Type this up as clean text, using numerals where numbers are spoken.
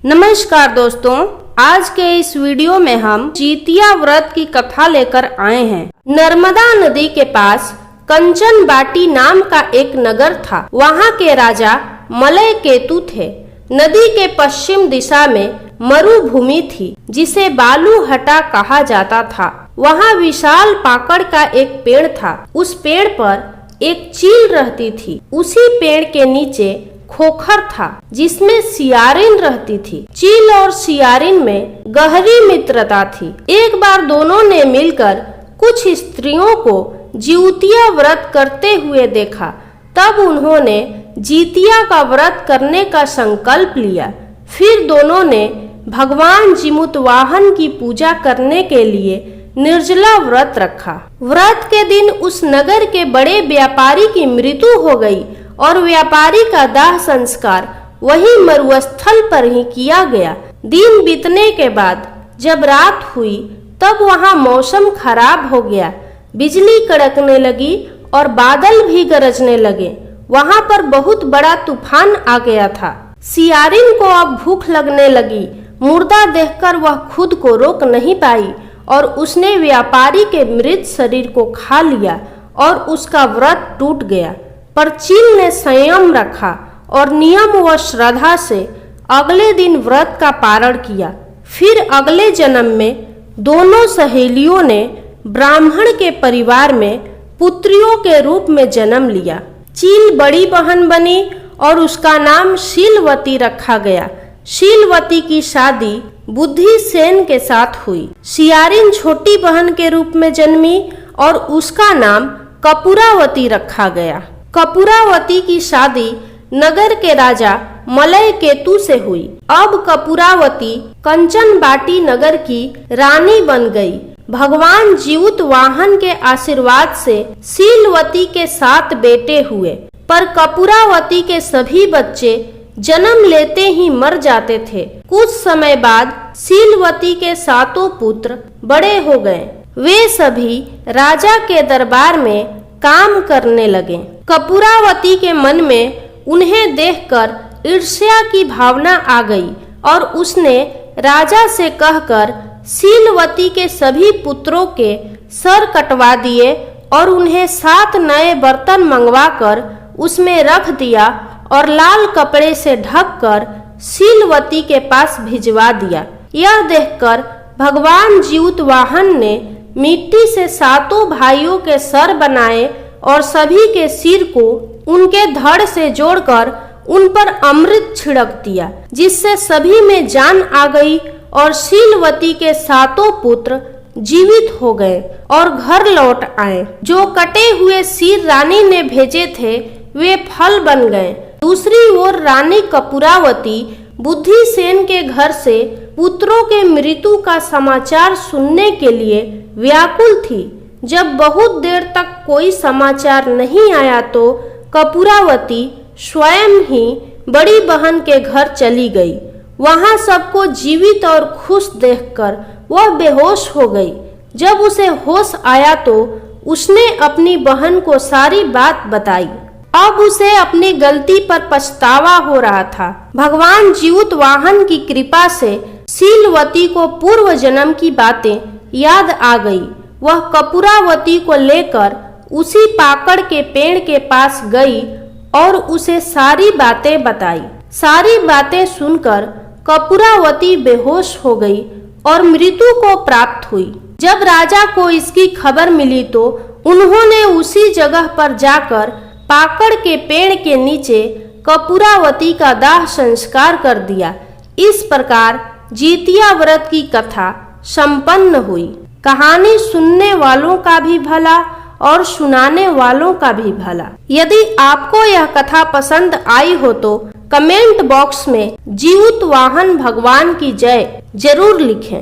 नमस्कार दोस्तों, आज के इस वीडियो में हम जितिया व्रत की कथा लेकर आए हैं। नर्मदा नदी के पास कंचन बाटी नाम का एक नगर था। वहाँ के राजा मलय केतु थे। नदी के पश्चिम दिशा में मरुभूमि थी जिसे बालू हटा कहा जाता था। वहाँ विशाल पाकड़ का एक पेड़ था। उस पेड़ पर एक चील रहती थी। उसी पेड़ के नीचे खोखर था जिसमें सियारिन रहती थी। चील और सियारिन में गहरी मित्रता थी। एक बार दोनों ने मिलकर कुछ स्त्रियों को जिउतिया व्रत करते हुए देखा। तब उन्होंने जितिया का व्रत करने का संकल्प लिया। फिर दोनों ने भगवान जिमुतवाहन की पूजा करने के लिए निर्जला व्रत रखा। व्रत के दिन उस नगर के बड़े व्यापारी की मृत्यु हो गई और व्यापारी का दाह संस्कार वही मरुस्थल पर ही किया गया। दिन बीतने के बाद जब रात हुई तब वहाँ मौसम खराब हो गया। बिजली कड़कने लगी और बादल भी गरजने लगे। वहाँ पर बहुत बड़ा तूफान आ गया था। सियारिन को अब भूख लगने लगी। मुर्दा देखकर वह खुद को रोक नहीं पाई और उसने व्यापारी के मृत शरीर को खा लिया और उसका व्रत टूट गया। पर चील ने संयम रखा और नियम व श्रद्धा से अगले दिन व्रत का पारण किया। फिर अगले जन्म में दोनों सहेलियों ने ब्राह्मण के परिवार में पुत्रियों के रूप में जन्म लिया। चील बड़ी बहन बनी और उसका नाम शीलवती रखा गया। शीलवती की शादी बुद्धिसेन के साथ हुई। सियारिन छोटी बहन के रूप में जन्मी और उसका नाम कपूरावती रखा कपूरावती कपूरावती की शादी नगर के राजा मलय केतु से हुई। अब कपूरावती कंचन बाटी नगर की रानी बन गई। भगवान जिउतवाहन के आशीर्वाद से शीलवती के 7 बेटे हुए, पर कपूरावती के सभी बच्चे जन्म लेते ही मर जाते थे। कुछ समय बाद शीलवती के 7 पुत्र बड़े हो गए। वे सभी राजा के दरबार में काम करने लगे। कपूरावती के मन में उन्हें देखकर ईर्ष्या की भावना आ गई और उसने राजा से कहकर शीलवती के सभी पुत्रों के सर कटवा दिए और उन्हें 7 नए बर्तन मंगवाकर उसमें रख दिया और लाल कपड़े से ढककर शीलवती के पास भिजवा दिया। यह देखकर भगवान जिउतवाहन ने मिट्टी से 7 भाइयों के सर बनाए और सभी के सिर को उनके धड़ से जोड़कर उन पर अमृत छिड़क दिया, जिससे सभी में जान आ गई और शीलवती के 7 पुत्र जीवित हो गए और घर लौट आए। जो कटे हुए सिर रानी ने भेजे थे वे फल बन गए। दूसरी ओर रानी कपूरावती बुद्धिसेन के घर से पुत्रों के मृत्यु का समाचार सुनने के लिए व्याकुल थी। जब बहुत देर तक कोई समाचार नहीं आया तो कपूरावती स्वयं ही बड़ी बहन के घर चली गई। वहां सबको जीवित और खुश देखकर वह बेहोश हो गई। जब उसे होश आया तो उसने अपनी बहन को सारी बात बताई। अब उसे अपनी गलती पर पछतावा हो रहा था। भगवान जिउतवाहन की कृपा से शीलवती को पूर्व जन्म की बातें याद आ गई। वह कपूरावती को लेकर उसी पाकड़ के पेड़ के पास गई और उसे सारी बातें बताई। सारी बातें सुनकर कपूरावती बेहोश हो गई और मृत्यु को प्राप्त हुई। जब राजा को इसकी खबर मिली तो उन्होंने उसी जगह पर जाकर पाकड़ के पेड़ के नीचे कपूरावती का दाह संस्कार कर दिया। इस प्रकार जितिया व्रत की कथा संपन्न हुई। कहानी सुनने वालों का भी भला और सुनाने वालों का भी भला। यदि आपको यह कथा पसंद आई हो तो कमेंट बॉक्स में जिउतवाहन भगवान की जय जरूर लिखें।